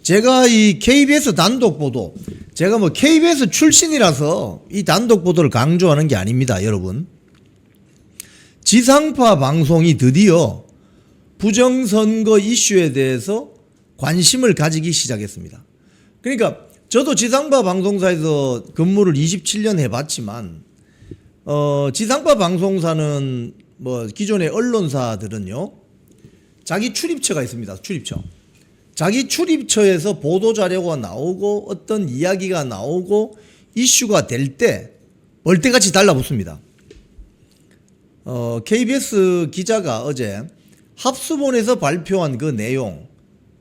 제가 이 KBS 단독 보도, 제가 뭐 KBS 출신이라서 이 단독 보도를 강조하는 게 아닙니다, 여러분. 지상파 방송이 드디어 부정선거 이슈에 대해서 관심을 가지기 시작했습니다. 그러니까 저도 지상파 방송사에서 근무를 27년 해봤지만, 지상파 방송사는 뭐 기존의 언론사들은요, 자기 출입처가 있습니다. 출입처. 자기 출입처에서 보도자료가 나오고 어떤 이야기가 나오고 이슈가 될 때 벌떼같이 달라붙습니다. KBS 기자가 어제 합수본에서 발표한 그 내용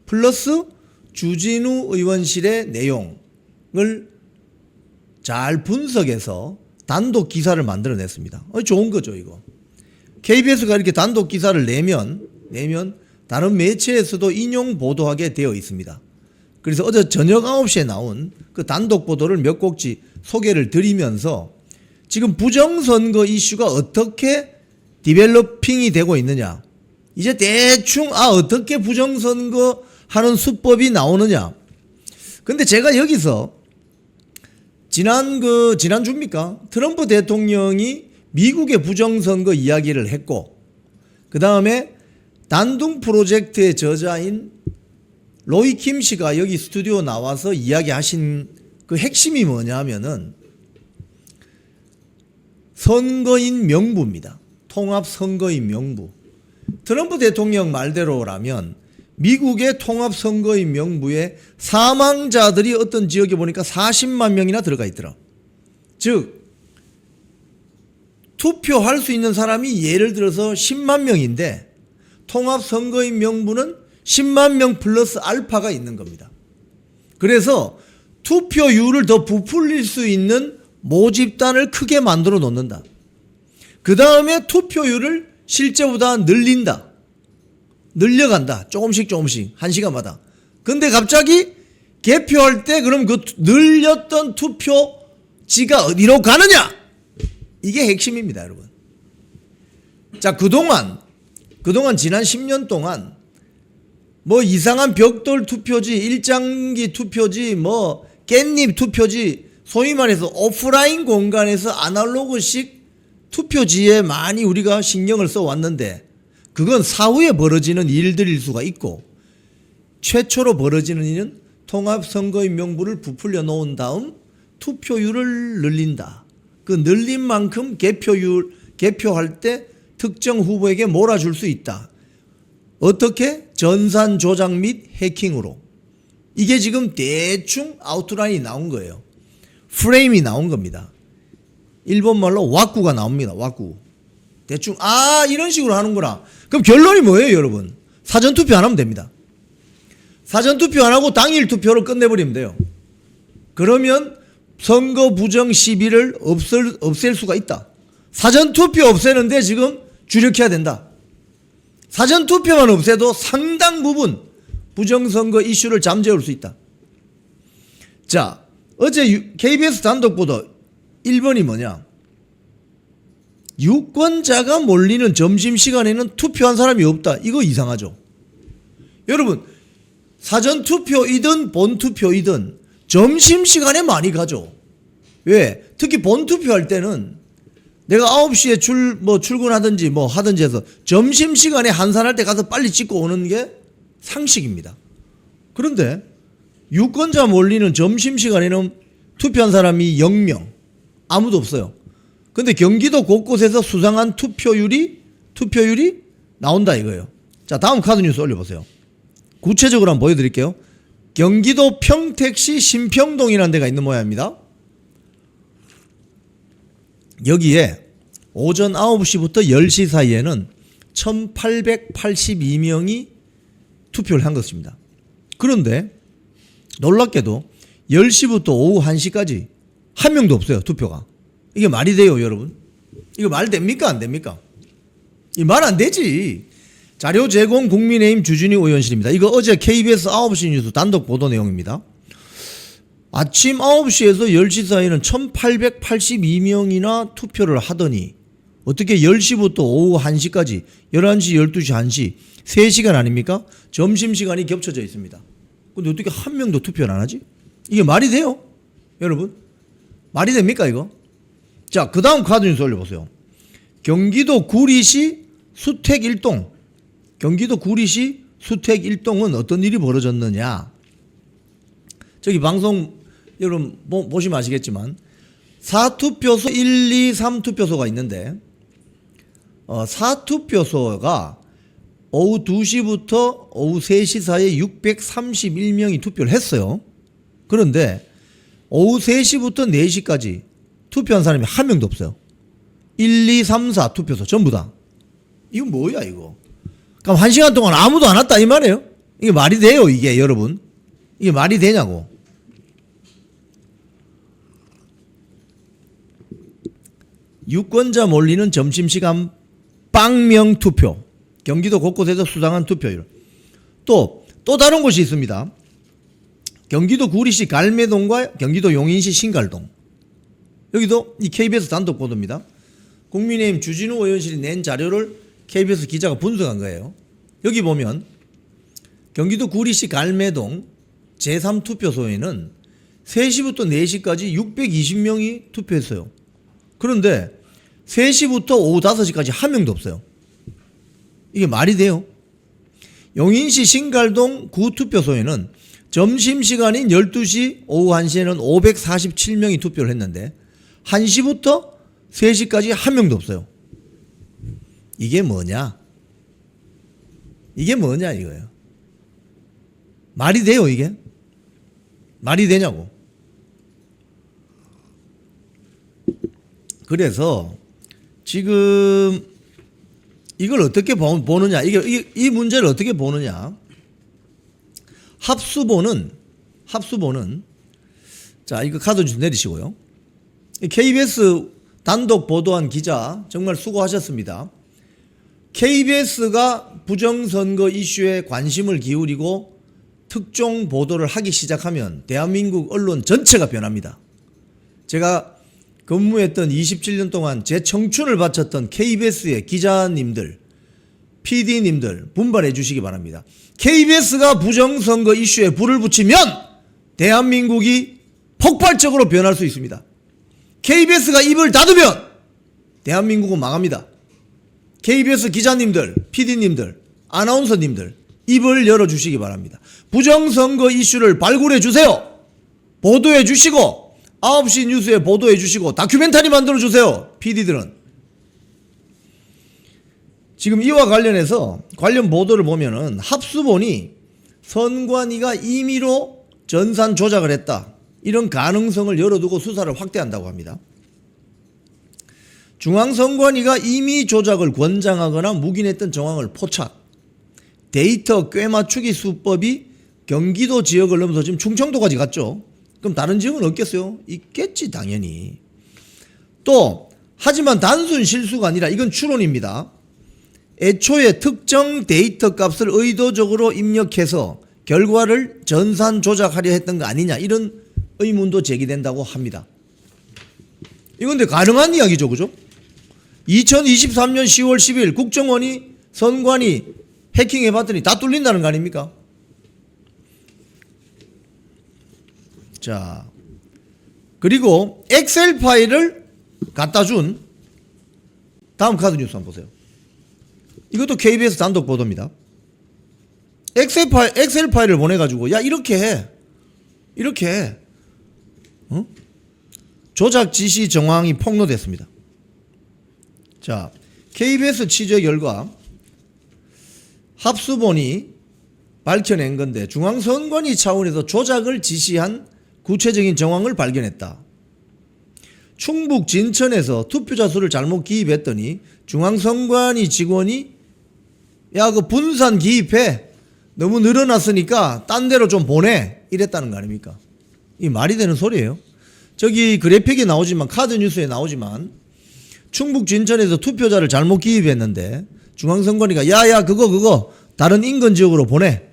플러스 주진우 의원실의 내용을 잘 분석해서 단독 기사를 만들어냈습니다. 좋은 거죠, 이거. KBS가 이렇게 단독 기사를 내면 다른 매체에서도 인용 보도하게 되어 있습니다. 그래서 어제 저녁 9시에 나온 그 단독 보도를 몇 곡지 소개를 드리면서 지금 부정선거 이슈가 어떻게 디벨로핑이 되고 있느냐, 이제 대충 어떻게 부정선거 하는 수법이 나오느냐. 근데 제가 여기서 지난주입니까? 트럼프 대통령이 미국의 부정선거 이야기를 했고, 그 다음에 단둥 프로젝트의 저자인 로이 킴 씨가 여기 스튜디오 나와서 이야기하신 그 핵심이 뭐냐 하면은 선거인 명부입니다. 통합 선거인 명부. 트럼프 대통령 말대로라면 미국의 통합 선거인 명부에 사망자들이 어떤 지역에 보니까 40만 명이나 들어가 있더라. 즉 투표할 수 있는 사람이 예를 들어서 10만 명인데 통합 선거인 명부는 10만 명 플러스 알파가 있는 겁니다. 그래서 투표율을 더 부풀릴 수 있는 모집단을 크게 만들어 놓는다. 그 다음에 투표율을 실제보다 늘려간다. 조금씩 1시간마다. 근데 갑자기 개표할 때 그럼 그 늘렸던 투표지가 어디로 가느냐? 이게 핵심입니다, 여러분. 자, 그동안 지난 10년 동안 뭐 이상한 벽돌 투표지, 일장기 투표지, 뭐 깻잎 투표지, 소위 말해서 오프라인 공간에서 아날로그식 투표지에 많이 우리가 신경을 써왔는데 그건 사후에 벌어지는 일들일 수가 있고, 최초로 벌어지는 일은 통합선거인 명부를 부풀려 놓은 다음 투표율을 늘린다. 그 늘린 만큼 개표할 때 특정 후보에게 몰아줄 수 있다. 어떻게? 전산 조작 및 해킹으로. 이게 지금 대충 아웃라인이 나온 거예요. 프레임이 나온 겁니다. 일본말로 왁구가 나옵니다. 왁구. 대충 이런 식으로 하는구나. 그럼 결론이 뭐예요, 여러분? 사전투표 안 하면 됩니다. 사전투표 안 하고 당일 투표로 끝내버리면 돼요. 그러면 선거 부정 시비를 없앨 수가 있다. 사전투표 없애는데 지금 주력해야 된다. 사전투표만 없애도 상당 부분 부정선거 이슈를 잠재울 수 있다. 자, 어제 KBS 단독 보도 1번이 뭐냐? 유권자가 몰리는 점심시간에는 투표한 사람이 없다. 이거 이상하죠? 여러분, 사전투표이든 본투표이든 점심시간에 많이 가죠. 왜? 특히 본투표할 때는 내가 9시에 출근하든지 뭐 하든지 해서 점심시간에 한산할 때 가서 빨리 찍고 오는 게 상식입니다. 그런데 유권자 몰리는 점심시간에는 투표한 사람이 0명, 아무도 없어요. 근데 경기도 곳곳에서 수상한 투표율이 나온다 이거예요. 자, 다음 카드 뉴스 올려보세요. 구체적으로 한번 보여드릴게요. 경기도 평택시 신평동이라는 데가 있는 모양입니다. 여기에 오전 9시부터 10시 사이에는 1882명이 투표를 한 것입니다. 그런데 놀랍게도 10시부터 오후 1시까지 한 명도 없어요, 투표가. 이게 말이 돼요, 여러분? 이거 말 됩니까? 안 됩니까? 이 말 안 되지. 자료 제공 국민의힘 주진우 의원실입니다. 이거 어제 KBS 9시 뉴스 단독 보도 내용입니다. 아침 9시에서 10시 사이에는 1882명이나 투표를 하더니 어떻게 10시부터 오후 1시까지 11시, 12시, 1시 3시간 아닙니까? 점심시간이 겹쳐져 있습니다. 근데 어떻게 한 명도 투표를 안 하지? 이게 말이 돼요? 여러분? 말이 됩니까 이거? 자, 그 다음 카드 뉴스 올려보세요. 경기도 구리시 수택 1동. 경기도 구리시 수택 1동은 어떤 일이 벌어졌느냐. 저기 방송 여러분 보시면 아시겠지만 4투표소 1, 2, 3투표소가 있는데 4투표소가 오후 2시부터 오후 3시 사이에 631명이 투표를 했어요. 그런데 오후 3시부터 4시까지 투표한 사람이 한 명도 없어요. 1, 2, 3, 4 투표소 전부 다. 이거 뭐야 이거. 그럼 1시간 동안 아무도 안 왔다 이 말이에요. 이게 말이 돼요 이게 여러분. 이게 말이 되냐고. 유권자 몰리는 점심시간 빵명 투표. 경기도 곳곳에서 수상한 투표율. 또 다른 곳이 있습니다. 경기도 구리시 갈매동과 경기도 용인시 신갈동. 여기도 이 KBS 단독 보도입니다. 국민의힘 주진우 의원실이 낸 자료를 KBS 기자가 분석한 거예요. 여기 보면 경기도 구리시 갈매동 제3투표소에는 3시부터 4시까지 620명이 투표했어요. 그런데 3시부터 오후 5시까지 한 명도 없어요. 이게 말이 돼요? 용인시 신갈동 구투표소에는 점심시간인 12시 오후 1시에는 547명이 투표를 했는데 1시부터 3시까지 한 명도 없어요. 이게 뭐냐? 이게 뭐냐 이거예요. 말이 돼요 이게? 말이 되냐고. 그래서 지금 이걸 어떻게 보느냐, 이 문제를 어떻게 보느냐. 합수본은 자 이거 카드 좀 내리시고요. KBS 단독 보도한 기자 정말 수고하셨습니다. KBS가 부정선거 이슈에 관심을 기울이고 특종 보도를 하기 시작하면 대한민국 언론 전체가 변합니다. 제가 근무했던 27년 동안 제 청춘을 바쳤던 KBS의 기자님들, PD님들 분발해 주시기 바랍니다. KBS가 부정선거 이슈에 불을 붙이면 대한민국이 폭발적으로 변할 수 있습니다. KBS가 입을 닫으면 대한민국은 망합니다. KBS 기자님들, PD님들, 아나운서님들 입을 열어주시기 바랍니다. 부정선거 이슈를 발굴해 주세요. 보도해 주시고 9시 뉴스에 보도해 주시고 다큐멘터리 만들어 주세요. PD들은. 지금 이와 관련해서 관련 보도를 보면은 합수본이 선관위가 임의로 전산 조작을 했다. 이런 가능성을 열어두고 수사를 확대한다고 합니다. 중앙선관위가 임의 조작을 권장하거나 묵인했던 정황을 포착. 데이터 꿰맞추기 수법이 경기도 지역을 넘어서 지금 충청도까지 갔죠. 그럼 다른 지역은 없겠어요? 있겠지 당연히. 또 하지만 단순 실수가 아니라 이건 추론입니다. 애초에 특정 데이터 값을 의도적으로 입력해서 결과를 전산 조작하려 했던 거 아니냐 이런 의문도 제기된다고 합니다. 이건 근데 가능한 이야기죠, 그죠? 2023년 10월 10일 국정원이 선관위 해킹해봤더니 다 뚫린다는 거 아닙니까? 자, 그리고 엑셀 파일을 갖다 준 다음 카드 뉴스 한번 보세요. 이것도 KBS 단독 보도입니다. 엑셀 파일을 보내가지고 야 이렇게 해. 조작 지시 정황이 폭로됐습니다. 자, KBS 취재 결과 합수본이 밝혀낸 건데 중앙선관위 차원에서 조작을 지시한 구체적인 정황을 발견했다. 충북 진천에서 투표자 수를 잘못 기입했더니 중앙선관위 직원이 야 그 분산 기입해. 너무 늘어났으니까 딴 데로 좀 보내. 이랬다는 거 아닙니까? 이 말이 되는 소리예요. 저기 그래픽에 나오지만 카드 뉴스에 나오지만 충북 진천에서 투표자를 잘못 기입했는데 중앙선관위가 야야 그거 다른 인근 지역으로 보내.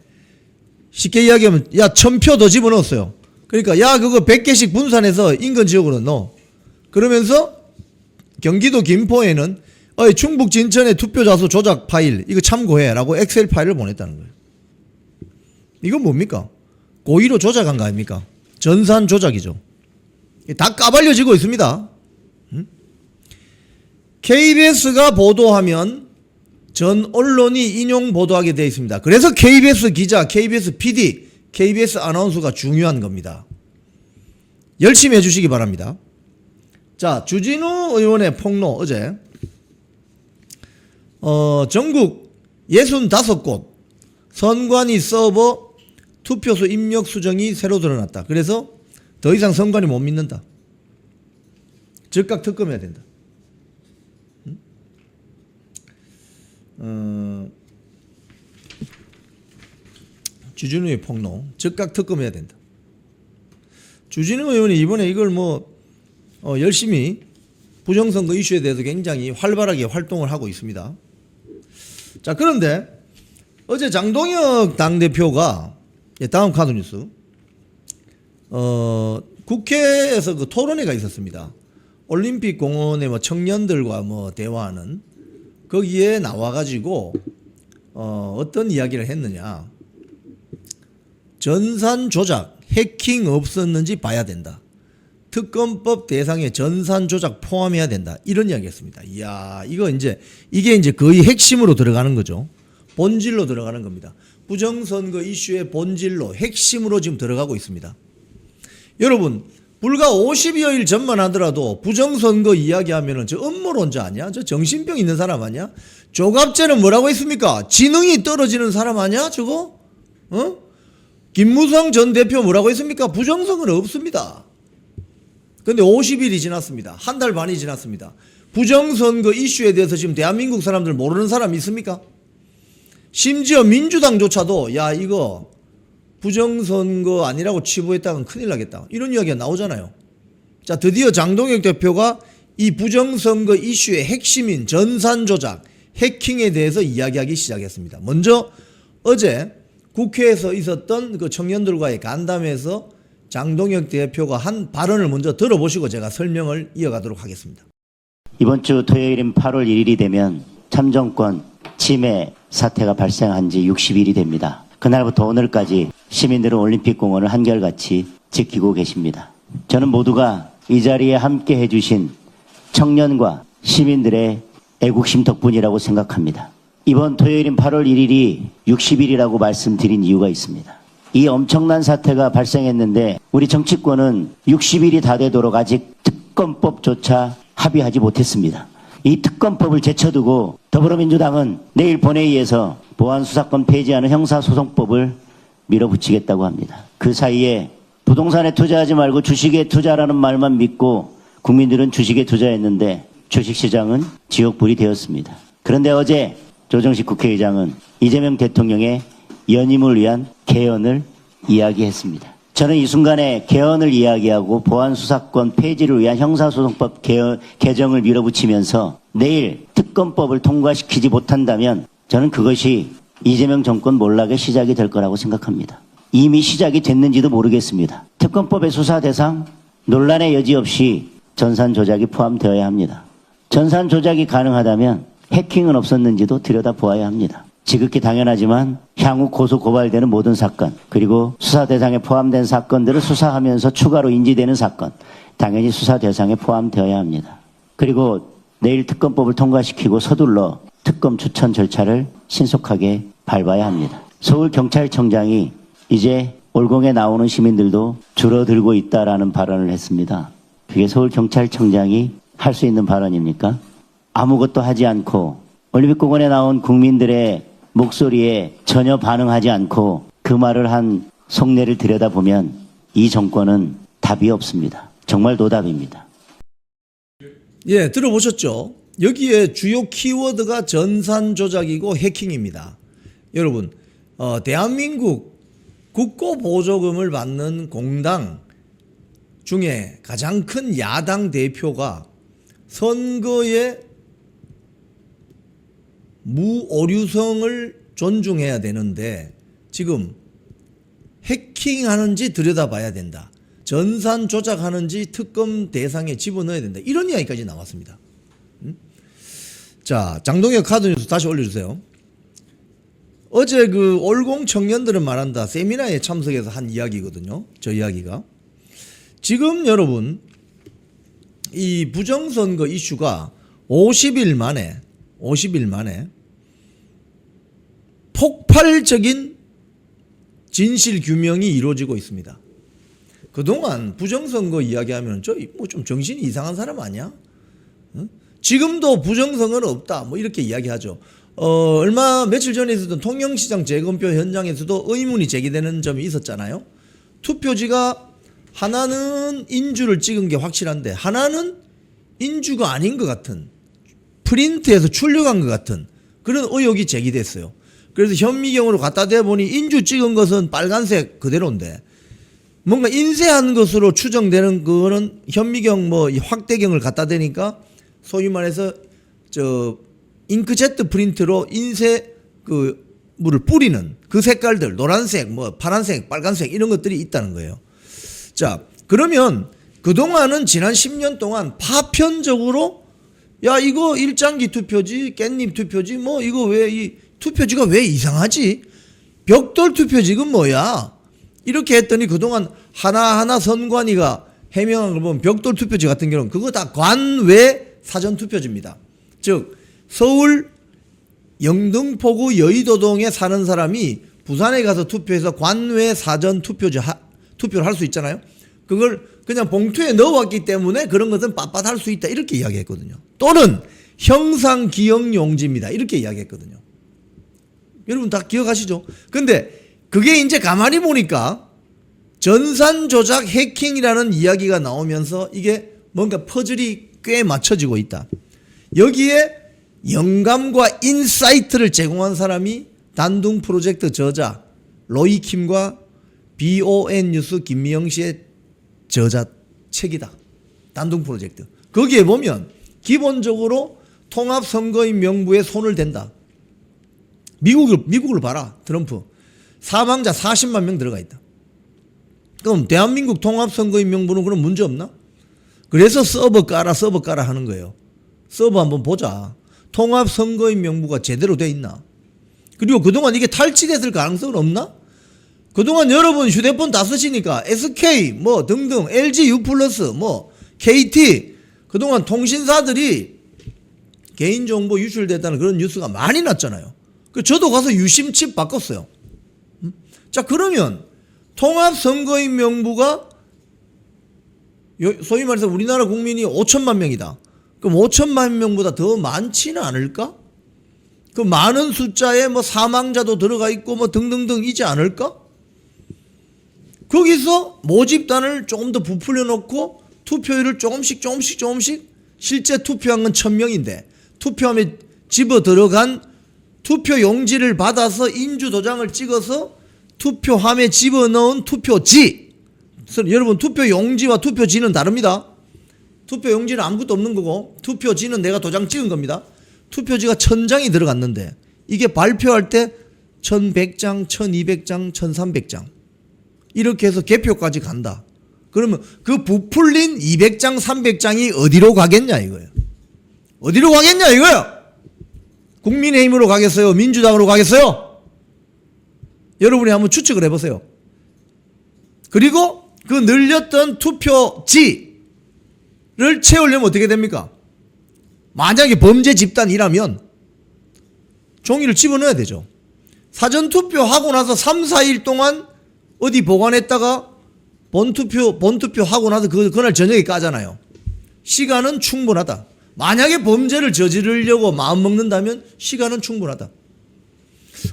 쉽게 이야기하면 야 1000표 더 집어넣었어요. 그러니까 야 그거 100개씩 분산해서 인근 지역으로 넣어. 그러면서 경기도 김포에는 충북 진천의 투표자 수 조작 파일 이거 참고해 라고 엑셀 파일을 보냈다는 거예요. 이건 뭡니까? 고의로 조작한 거 아닙니까? 전산 조작이죠. 다 까발려지고 있습니다. KBS가 보도하면 전 언론이 인용 보도하게 되어 있습니다. 그래서 KBS 기자, KBS PD, KBS 아나운서가 중요한 겁니다. 열심히 해주시기 바랍니다. 자, 주진우 의원의 폭로 어제 전국 65곳 선관위 서버 투표소 입력 수정이 새로 드러났다. 그래서 더 이상 선관위 못 믿는다. 즉각 특검해야 된다. 주진우의 폭로 즉각 특검해야 된다. 주진우 의원이 이번에 이걸 열심히 부정선거 이슈에 대해서 굉장히 활발하게 활동을 하고 있습니다. 자, 그런데 어제 장동혁 당대표가 다음 카드 뉴스 국회에서 그 토론회가 있었습니다. 올림픽 공원에 청년들과 대화하는 거기에 나와가지고 어떤 이야기를 했느냐. 전산 조작, 해킹 없었는지 봐야 된다. 특검법 대상에 전산 조작 포함해야 된다. 이런 이야기였습니다. 이야, 이게 이제 거의 핵심으로 들어가는 거죠. 본질로 들어가는 겁니다. 부정선거 이슈의 본질로 핵심으로 지금 들어가고 있습니다. 여러분, 불과 50여일 전만 하더라도 부정선거 이야기하면은 저 음모론자 아니야? 저 정신병 있는 사람 아니야? 조갑재는 뭐라고 했습니까? 지능이 떨어지는 사람 아니야? 저거? 김무성 전 대표 뭐라고 했습니까? 부정선거는 없습니다. 근데 50일이 지났습니다. 한 달 반이 지났습니다. 부정선거 이슈에 대해서 지금 대한민국 사람들 모르는 사람 있습니까? 심지어 민주당조차도 야, 이거 부정선거 아니라고 치부했다면 큰일 나겠다. 이런 이야기가 나오잖아요. 자, 드디어 장동혁 대표가 이 부정선거 이슈의 핵심인 전산조작, 해킹에 대해서 이야기하기 시작했습니다. 먼저 어제 국회에서 있었던 그 청년들과의 간담회에서 장동혁 대표가 한 발언을 먼저 들어보시고 제가 설명을 이어가도록 하겠습니다. 이번 주 토요일인 8월 1일이 되면 참정권 침해 사태가 발생한 지 60일이 됩니다. 그날부터 오늘까지 시민들은 올림픽공원을 한결같이 지키고 계십니다. 저는 모두가 이 자리에 함께 해주신 청년과 시민들의 애국심 덕분이라고 생각합니다. 이번 토요일인 8월 1일이 60일이라고 말씀드린 이유가 있습니다. 이 엄청난 사태가 발생했는데 우리 정치권은 60일이 다 되도록 아직 특검법조차 합의하지 못했습니다. 이 특검법을 제쳐두고 더불어민주당은 내일 본회의에서 보안수사권 폐지하는 형사소송법을 밀어붙이겠다고 합니다. 그 사이에 부동산에 투자하지 말고 주식에 투자라는 말만 믿고 국민들은 주식에 투자했는데 주식시장은 지옥불이 되었습니다. 그런데 어제 조정식 국회의장은 이재명 대통령의 연임을 위한 개헌을 이야기했습니다. 저는 이 순간에 개헌을 이야기하고 보안수사권 폐지를 위한 형사소송법 개정을 밀어붙이면서 내일 특검법을 통과시키지 못한다면 저는 그것이 이재명 정권 몰락의 시작이 될 거라고 생각합니다. 이미 시작이 됐는지도 모르겠습니다. 특검법의 수사 대상 논란의 여지 없이 전산 조작이 포함되어야 합니다. 전산 조작이 가능하다면 해킹은 없었는지도 들여다보아야 합니다. 지극히 당연하지만 향후 고소 고발되는 모든 사건 그리고 수사 대상에 포함된 사건들을 수사하면서 추가로 인지되는 사건 당연히 수사 대상에 포함되어야 합니다. 그리고 내일 특검법을 통과시키고 서둘러 특검 추천 절차를 신속하게 밟아야 합니다. 서울경찰청장이 이제 올공에 나오는 시민들도 줄어들고 있다라는 발언을 했습니다. 그게 서울경찰청장이 할 수 있는 발언입니까? 아무것도 하지 않고 올림픽공원에 나온 국민들의 목소리에 전혀 반응하지 않고 그 말을 한 속내를 들여다보면 이 정권은 답이 없습니다. 정말 노답입니다. 예, 들어보셨죠? 여기에 주요 키워드가 전산 조작이고 해킹입니다. 여러분, 대한민국 국고보조금을 받는 공당 중에 가장 큰 야당 대표가 선거의 무오류성을 존중해야 되는데 지금 해킹하는지 들여다봐야 된다. 전산 조작하는지 특검 대상에 집어넣어야 된다. 이런 이야기까지 나왔습니다. 자, 장동혁 카드 뉴스 다시 올려주세요. 어제 그 올공 청년들은 말한다 세미나에 참석해서 한 이야기거든요. 저 이야기가. 지금 여러분 이 부정선거 이슈가 50일 만에 폭발적인 진실 규명이 이루어지고 있습니다. 그동안 부정선거 이야기하면 저 뭐 좀 정신이 이상한 사람 아니야? 응? 지금도 부정선거는 없다. 뭐 이렇게 이야기하죠. 며칠 전에 있었던 통영시장 재검표 현장에서도 의문이 제기되는 점이 있었잖아요. 투표지가 하나는 인주를 찍은 게 확실한데 하나는 인주가 아닌 것 같은 프린트에서 출력한 것 같은 그런 의혹이 제기됐어요. 그래서 현미경으로 갖다 대보니 인주 찍은 것은 빨간색 그대로인데 뭔가 인쇄한 것으로 추정되는 그거는 현미경 뭐 확대경을 갖다 대니까 소위 말해서 저 잉크제트 프린트로 인쇄 그 물을 뿌리는 그 색깔들 노란색 뭐 파란색 빨간색 이런 것들이 있다는 거예요. 자, 그러면 그동안은 지난 10년 동안 파편적으로 야 이거 일장기 투표지 깻잎 투표지 뭐 이거 왜 이 투표지가 왜 이상하지? 벽돌 투표지는 뭐야? 이렇게 했더니 그동안 하나하나 선관위가 해명한 걸 보면 벽돌 투표지 같은 경우는 그거 다 관외 사전 투표지입니다. 즉 서울 영등포구 여의도동에 사는 사람이 부산에 가서 투표해서 관외 사전 투표를 할 수 있잖아요. 그걸 그냥 봉투에 넣어왔기 때문에 그런 것은 빳빳할 수 있다 이렇게 이야기했거든요. 또는 형상 기억 용지입니다 이렇게 이야기했거든요. 여러분 다 기억하시죠? 근데 그게 이제 가만히 보니까 전산 조작 해킹이라는 이야기가 나오면서 이게 뭔가 퍼즐이 꽤 맞춰지고 있다. 여기에 영감과 인사이트를 제공한 사람이 단둥 프로젝트 저자 로이킴과 BON 뉴스 김미영 씨의 저자 책이다. 단둥 프로젝트. 거기에 보면 기본적으로 통합선거인 명부에 손을 댄다. 미국을 봐라. 트럼프. 사망자 40만 명 들어가 있다. 그럼 대한민국 통합선거인 명부는 그럼 문제 없나? 그래서 서버 깔아 하는 거예요. 서버 한번 보자. 통합선거인 명부가 제대로 돼 있나? 그리고 그동안 이게 탈취됐을 가능성은 없나? 그동안 여러분 휴대폰 다 쓰시니까 SK 뭐 등등 LG U+ 뭐 KT 그동안 통신사들이 개인정보 유출됐다는 그런 뉴스가 많이 났잖아요. 저도 가서 유심칩 바꿨어요. 자, 그러면 통합선거인 명부가 소위 말해서 우리나라 국민이 5천만 명이다. 그럼 5천만 명보다 더 많지는 않을까? 그 많은 숫자에 뭐 사망자도 들어가 있고 뭐 등등등이지 않을까? 거기서 모집단을 조금 더 부풀려 놓고 투표율을 조금씩 실제 투표한 건 1000명인데 투표함에 집어 들어간 투표 용지를 받아서 인주 도장을 찍어서 투표함에 집어넣은 투표지. 여러분 투표 용지와 투표지는 다릅니다. 투표 용지는 아무것도 없는 거고 투표지는 내가 도장 찍은 겁니다. 투표지가 1000장이 들어갔는데 이게 발표할 때 1100장, 1200장, 1300장 이렇게 해서 개표까지 간다. 그러면 그 부풀린 200장, 300장이 어디로 가겠냐 이거예요. 어디로 가겠냐 이거예요. 국민의힘으로 가겠어요? 민주당으로 가겠어요? 여러분이 한번 추측을 해보세요. 그리고 그 늘렸던 투표지를 채우려면 어떻게 됩니까? 만약에 범죄 집단이라면 종이를 집어넣어야 되죠. 사전투표하고 나서 3, 4일 동안 어디 보관했다가 본투표하고 나서 그날 저녁에 까잖아요. 시간은 충분하다. 만약에 범죄를 저지르려고 마음먹는다면 시간은 충분하다.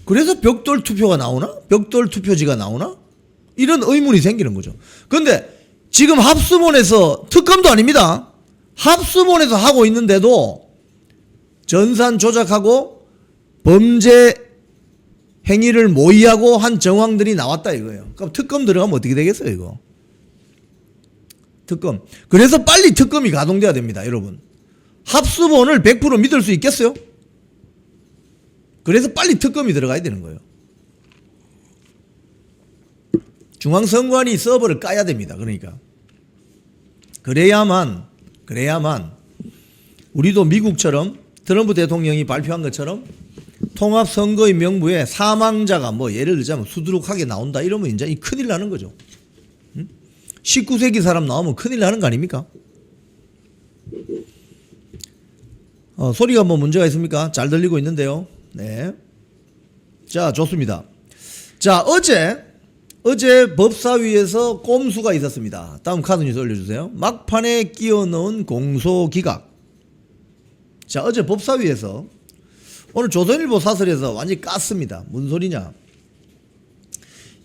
그래서 벽돌 투표가 나오나? 벽돌 투표지가 나오나? 이런 의문이 생기는 거죠. 그런데 지금 합수본에서 특검도 아닙니다. 합수본에서 하고 있는데도 전산 조작하고 범죄 행위를 모의하고 한 정황들이 나왔다 이거예요. 그럼 특검 들어가면 어떻게 되겠어요 이거? 특검. 그래서 빨리 특검이 가동돼야 됩니다 여러분. 합수본을 100% 믿을 수 있겠어요? 그래서 빨리 특검이 들어가야 되는 거예요. 중앙선관위 서버를 까야 됩니다. 그러니까 그래야만 우리도 미국처럼 트럼프 대통령이 발표한 것처럼 통합선거의 명부에 사망자가 뭐 예를 들자면 수두룩하게 나온다 이러면 이제 큰일 나는 거죠. 19세기 사람 나오면 큰일 나는 거 아닙니까? 소리가 뭐 문제가 있습니까? 잘 들리고 있는데요. 네. 자, 좋습니다. 자, 어제 법사위에서 꼼수가 있었습니다. 다음 카드 뉴스 올려주세요. 막판에 끼워 넣은 공소기각. 자, 어제 법사위에서 오늘 조선일보 사설에서 완전히 깠습니다. 무슨 소리냐?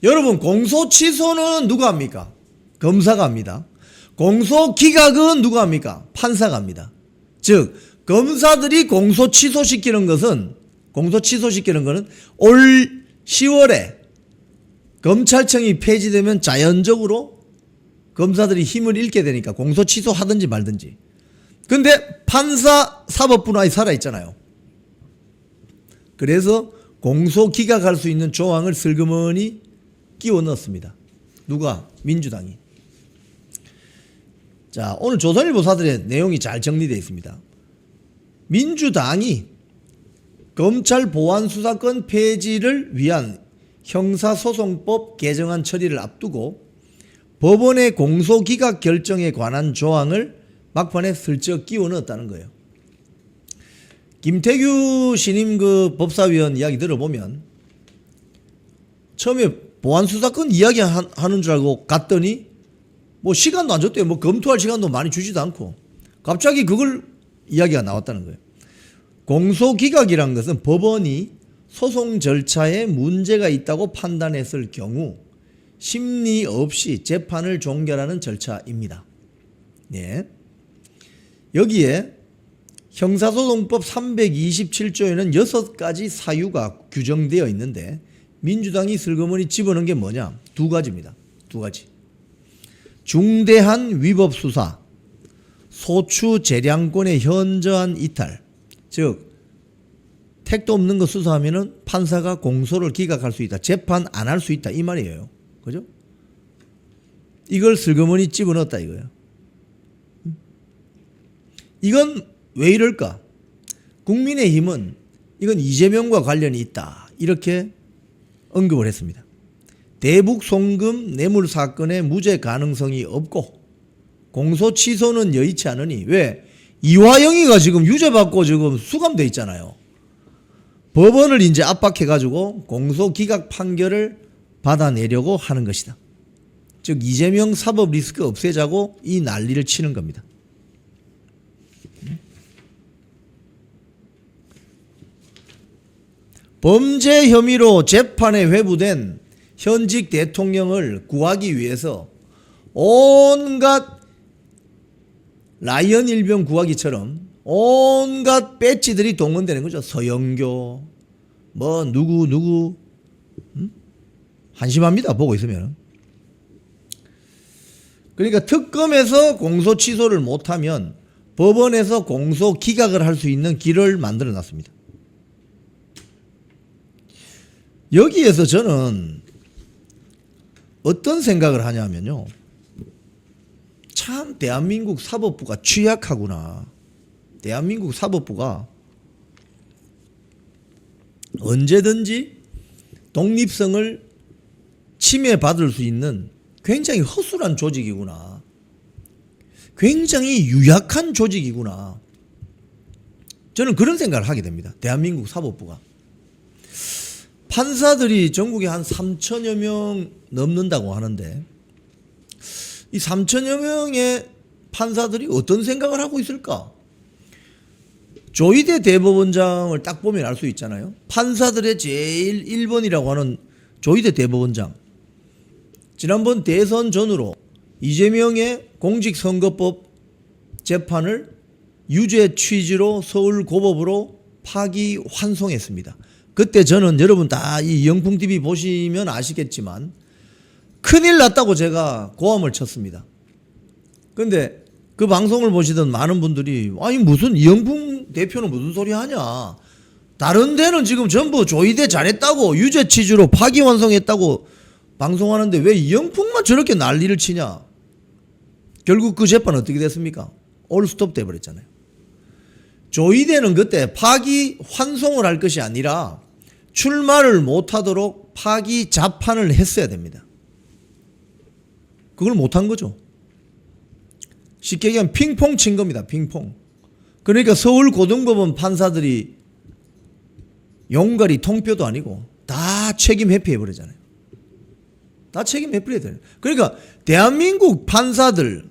여러분, 공소 취소는 누가 합니까? 검사가 합니다. 공소 기각은 누가 합니까? 판사가 합니다. 즉 검사들이 공소 취소시키는 거는 올 10월에 검찰청이 폐지되면 자연적으로 검사들이 힘을 잃게 되니까 공소 취소하든지 말든지. 근데 판사 사법부는 살아있잖아요. 그래서 공소 기각할 수 있는 조항을 슬그머니 끼워 넣었습니다. 누가? 민주당이. 자, 오늘 조선일보 사설의 내용이 잘 정리되어 있습니다. 민주당이 검찰 보안수사권 폐지를 위한 형사소송법 개정안 처리를 앞두고 법원의 공소기각 결정에 관한 조항을 막판에 슬쩍 끼워 넣었다는 거예요. 김태규 신임 그 법사위원 이야기 들어보면 처음에 보안수사권 이야기 하는 줄 알고 갔더니 뭐 시간도 안 줬대요. 뭐 검토할 시간도 많이 주지도 않고 갑자기 그걸 이야기가 나왔다는 거예요. 공소기각이란 것은 법원이 소송 절차에 문제가 있다고 판단했을 경우 심리 없이 재판을 종결하는 절차입니다. 예. 여기에 형사소송법 327조에는 6가지 사유가 규정되어 있는데 민주당이 슬그머니 집어넣은 게 뭐냐? 두 가지입니다. 두 가지. 중대한 위법 수사, 소추 재량권의 현저한 이탈. 즉 택도 없는 거 수사하면은 판사가 공소를 기각할 수 있다. 재판 안 할 수 있다. 이 말이에요. 그죠? 이걸 슬그머니 집어넣었다 이거예요. 이건 왜 이럴까? 국민의힘은 이건 이재명과 관련이 있다. 이렇게 언급을 했습니다. 대북 송금 뇌물 사건의 무죄 가능성이 없고 공소 취소는 여의치 않으니 왜? 이화영이가 지금 유죄받고 지금 수감돼 있잖아요. 법원을 이제 압박해가지고 공소 기각 판결을 받아내려고 하는 것이다. 즉 이재명 사법 리스크 없애자고 이 난리를 치는 겁니다. 범죄 혐의로 재판에 회부된 현직 대통령을 구하기 위해서 온갖 라이언 일병 구하기처럼 온갖 배지들이 동원되는 거죠. 서영교 뭐 누구 한심합니다. 보고 있으면. 그러니까 특검에서 공소 취소를 못하면 법원에서 공소 기각을 할 수 있는 길을 만들어 놨습니다. 여기에서 저는 어떤 생각을 하냐면요. 참 대한민국 사법부가 취약하구나. 대한민국 사법부가 언제든지 독립성을 침해받을 수 있는 굉장히 허술한 조직이구나. 굉장히 유약한 조직이구나. 저는 그런 생각을 하게 됩니다. 대한민국 사법부가. 판사들이 전국에 한 3천여 명 넘는다고 하는데 이 3천여 명의 판사들이 어떤 생각을 하고 있을까? 조희대 대법원장을 딱 보면 알 수 있잖아요. 판사들의 제일 1번이라고 하는 조희대 대법원장. 지난번 대선 전후로 이재명의 공직선거법 재판을 유죄 취지로 서울고법으로 파기환송했습니다. 그때 저는 여러분 다 이 영풍TV 보시면 아시겠지만 큰일 났다고 제가 고함을 쳤습니다. 근데 그 방송을 보시던 많은 분들이 아니 무슨 이영풍 대표는 무슨 소리 하냐. 다른 데는 지금 전부 조희대 잘했다고 유죄 취지로 파기환송했다고 방송하는데 왜 이영풍만 저렇게 난리를 치냐. 결국 그 재판 어떻게 됐습니까? 올스톱 돼버렸잖아요. 조희대는 그때 파기환송을 할 것이 아니라 출마를 못하도록 파기 자판을 했어야 됩니다. 그걸 못한 거죠. 쉽게 얘기하면 핑퐁 친 겁니다. 핑퐁. 그러니까 서울고등법원 판사들이 용가리 통뼈도 아니고 다 책임 회피해버리잖아요. 다 책임 회피해야 그러니까 대한민국 판사들,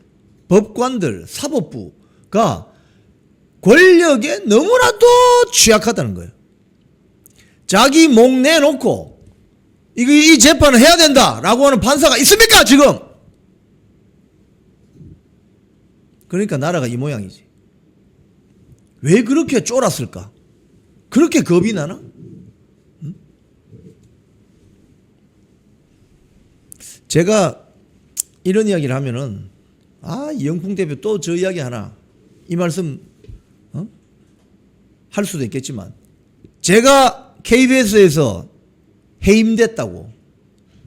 법관들, 사법부가 권력에 너무나도 취약하다는 거예요. 자기 목 내놓고 이 재판을 해야 된다라고 하는 판사가 있습니까 지금? 그러니까 나라가 이 모양이지. 왜 그렇게 쫄았을까? 그렇게 겁이 나나? 응? 제가 이런 이야기를 하면은 이영풍 대표 또 저 이야기 하나 이 말씀 할 수도 있겠지만 제가 KBS에서 해임됐다고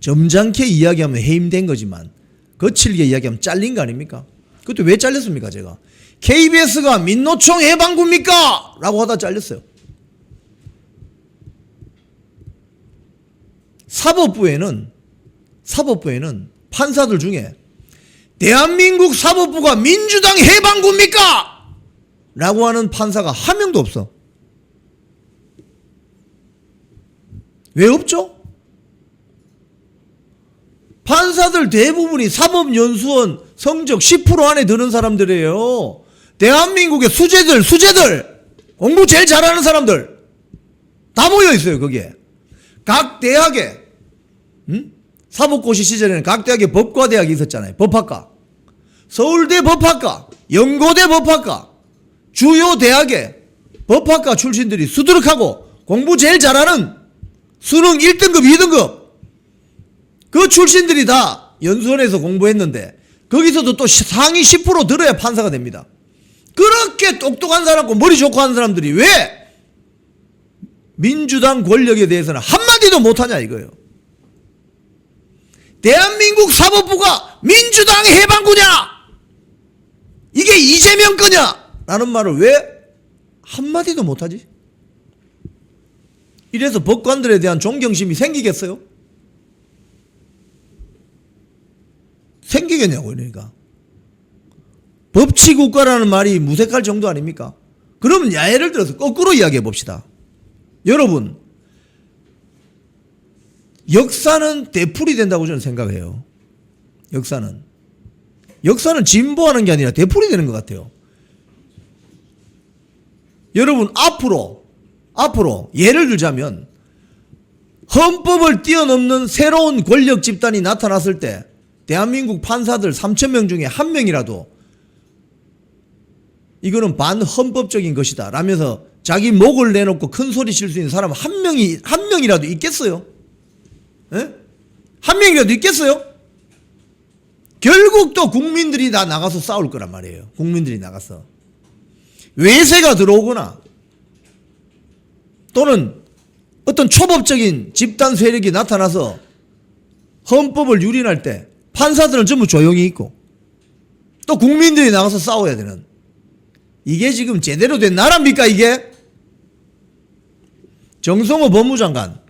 점잖게 이야기하면 해임된 거지만 거칠게 이야기하면 잘린 거 아닙니까? 그것도 왜 잘렸습니까 제가? KBS가 민노총 해방구입니까? 라고 하다 잘렸어요. 사법부에는 판사들 중에 대한민국 사법부가 민주당 해방구입니까? 라고 하는 판사가 한 명도 없어. 왜 없죠? 판사들 대부분이 사법연수원 성적 10% 안에 드는 사람들이에요. 대한민국의 수재들 공부 제일 잘하는 사람들 다 모여 있어요. 거기에 각 대학에 사법고시 시절에는 각 대학에 법과대학이 있었잖아요. 법학과, 서울대 법학과, 연고대 법학과, 주요 대학에 법학과 출신들이 수두룩하고 공부 제일 잘하는 수능 1등급 2등급 그 출신들이 다 연수원에서 공부했는데 거기서도 또 상위 10% 들어야 판사가 됩니다. 그렇게 똑똑한 사람과 머리 좋고 하는 사람들이 왜 민주당 권력에 대해서는 한마디도 못하냐 이거예요. 대한민국 사법부가 민주당의 해방구냐? 이게 이재명 거냐? 라는 말을 왜 한마디도 못하지? 이래서 법관들에 대한 존경심이 생기겠어요? 생기겠냐고. 그러니까 법치국가라는 말이 무색할 정도 아닙니까? 그러면 예를 들어서 거꾸로 이야기해 봅시다. 여러분, 역사는 되풀이 된다고 저는 생각해요. 역사는 진보하는 게 아니라 되풀이 되는 것 같아요. 여러분, 앞으로 예를 들자면 헌법을 뛰어넘는 새로운 권력 집단이 나타났을 때 대한민국 판사들 3,000명 중에 한 명이라도 이거는 반헌법적인 것이다 라면서 자기 목을 내놓고 큰 소리 칠 수 있는 사람 한 명이라도 있겠어요? 에? 한 명이라도 있겠어요? 결국 또 국민들이 다 나가서 싸울 거란 말이에요. 국민들이 나가서 외세가 들어오거나 또는 어떤 초법적인 집단 세력이 나타나서 헌법을 유린할 때 판사들은 전부 조용히 있고 또 국민들이 나가서 싸워야 되는, 이게 지금 제대로 된 나라입니까 이게? 정성호 법무장관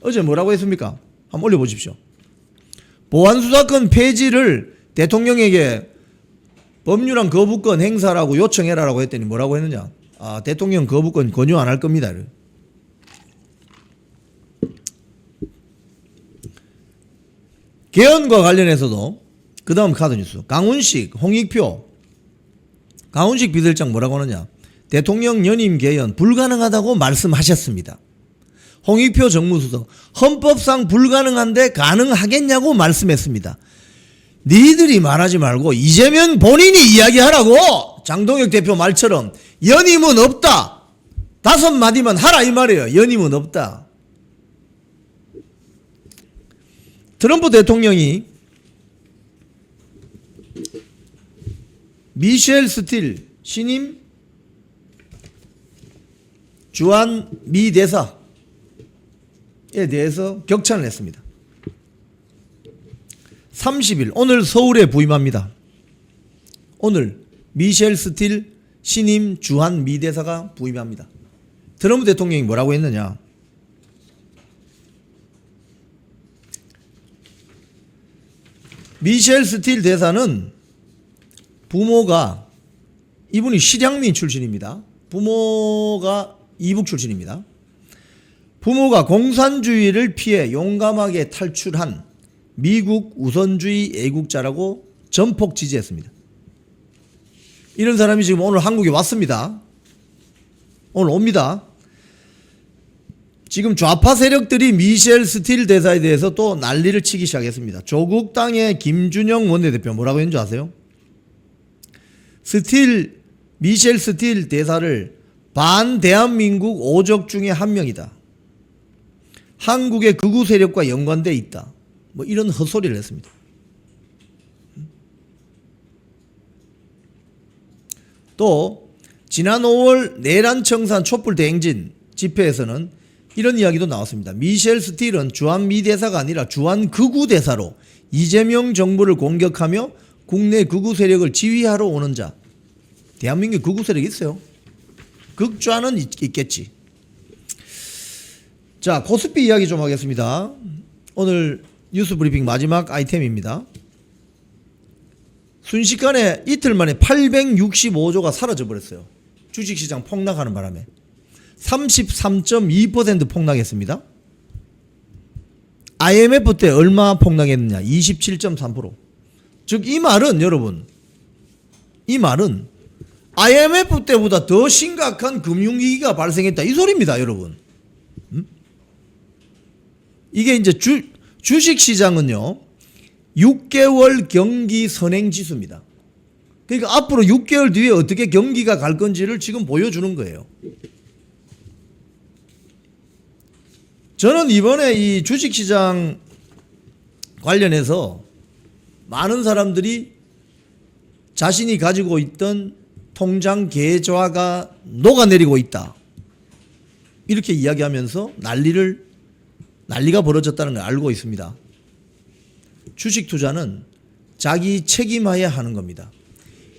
어제 뭐라고 했습니까? 한번 올려보십시오. 보안수사권 폐지를 대통령에게 법률안 거부권 행사라고 요청해라라고 했더니 뭐라고 했느냐? 대통령 거부권 권유 안 할 겁니다. 개헌과 관련해서도 그 다음 카드뉴스, 강훈식, 홍익표, 강훈식 비서실장 뭐라고 하느냐? 대통령 연임 개헌 불가능하다고 말씀하셨습니다. 홍익표 정무수석, 헌법상 불가능한데 가능하겠냐고 말씀했습니다. 니들이 말하지 말고 이재명 본인이 이야기하라고. 장동혁 대표 말처럼 연임은 없다 5마디만 하라 이 말이에요. 연임은 없다. 트럼프 대통령이 미셸 스틸 신임 주한 미 대사에 대해서 격찬을 했습니다. 30일 오늘 서울에 부임합니다. 오늘 미셸 스틸 신임 주한 미 대사가 부임합니다. 트럼프 대통령이 뭐라고 했느냐? 미셸 스틸 대사는 부모가, 이분이 실향민 출신입니다. 부모가 이북 출신입니다. 부모가 공산주의를 피해 용감하게 탈출한 미국 우선주의 애국자라고 전폭 지지했습니다. 이런 사람이 지금 오늘 한국에 왔습니다. 오늘 옵니다. 지금 좌파 세력들이 미셸 스틸 대사에 대해서 또 난리를 치기 시작했습니다. 조국당의 김준영 원내대표 뭐라고 했는지 아세요? 미셸 스틸 대사를 반대한민국 오적 중에 한 명이다. 한국의 극우 세력과 연관되어 있다. 뭐 이런 헛소리를 했습니다. 또 지난 5월 내란 청산 촛불 대행진 집회에서는 이런 이야기도 나왔습니다. 미셸 스틸은 주한미 대사가 아니라 주한 극우 대사로 이재명 정부를 공격하며 국내 극우 세력을 지휘하러 오는 자. 대한민국에 극우 세력이 있어요. 극좌는 있겠지. 자, 코스피 이야기 좀 하겠습니다. 오늘 뉴스 브리핑 마지막 아이템입니다. 순식간에 이틀 만에 865조가 사라져 버렸어요. 주식시장 폭락하는 바람에 33.2% 폭락했습니다. IMF 때 얼마 폭락했느냐? 27.3%. 즉 이 말은 여러분, 이 말은 IMF 때보다 더 심각한 금융위기가 발생했다 이 소리입니다, 여러분. 이게 이제 주식시장은요 6개월 경기 선행지수입니다. 그러니까 앞으로 6개월 뒤에 어떻게 경기가 갈 건지를 지금 보여주는 거예요. 저는 이번에 이 주식시장 관련해서 많은 사람들이 자신이 가지고 있던 통장 계좌가 녹아내리고 있다 이렇게 이야기하면서 난리가 벌어졌다는 걸 알고 있습니다. 주식 투자는 자기 책임하에 하는 겁니다.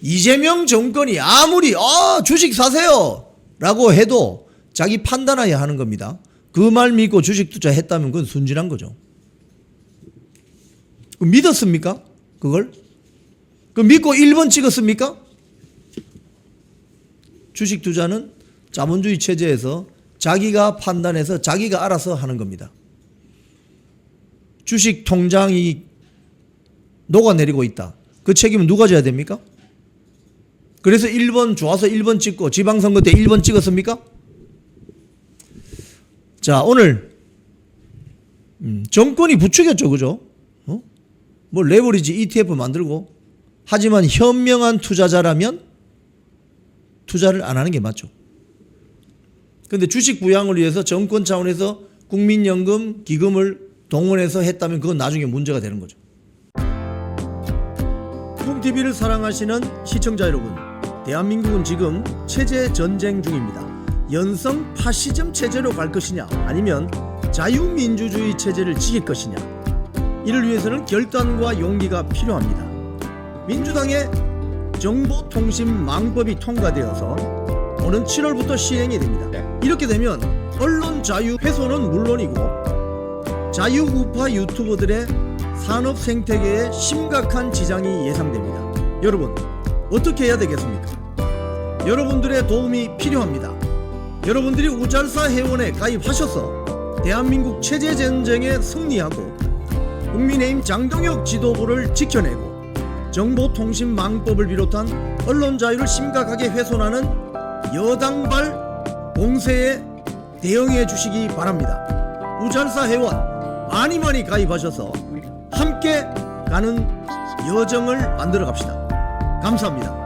이재명 정권이 아무리 주식 사세요 라고 해도 자기 판단하에 하는 겁니다. 그 말 믿고 주식 투자했다면 그건 순진한 거죠. 믿었습니까? 그걸? 그 믿고 1번 찍었습니까? 주식 투자는 자본주의 체제에서 자기가 판단해서 자기가 알아서 하는 겁니다. 주식 통장이 녹아내리고 있다. 그 책임은 누가 져야 됩니까? 그래서 1번 좋아서 1번 찍고 지방선거 때 1번 찍었습니까? 자, 오늘 정권이 부추겼죠, 그죠? 뭐 레버리지 ETF 만들고. 하지만 현명한 투자자라면 투자를 안 하는 게 맞죠. 근데 주식 부양을 위해서 정권 차원에서 국민연금 기금을 동원해서 했다면 그건 나중에 문제가 되는 거죠. 쿵TV를 사랑하시는 시청자 여러분, 대한민국은 지금 체제 전쟁 중입니다. 연성 파시즘 체제로 갈 것이냐 아니면 자유민주주의 체제를 지킬 것이냐, 이를 위해서는 결단과 용기가 필요합니다. 민주당의 정보통신망법이 통과되어서 오는 7월부터 시행이 됩니다. 이렇게 되면 언론 자유 훼손은 물론이고 자유우파 유튜버들의 산업 생태계에 심각한 지장이 예상됩니다. 여러분, 어떻게 해야 되겠습니까? 여러분들의 도움이 필요합니다. 여러분들이 우잘사 회원에 가입하셔서 대한민국 체제 전쟁에 승리하고 국민의힘 장동혁 지도부를 지켜내고 정보통신망법을 비롯한 언론 자유를 심각하게 훼손하는 여당발 공세에 대응해 주시기 바랍니다. 우잘사 회원 많이 가입하셔서 함께 가는 여정을 만들어 갑시다. 감사합니다.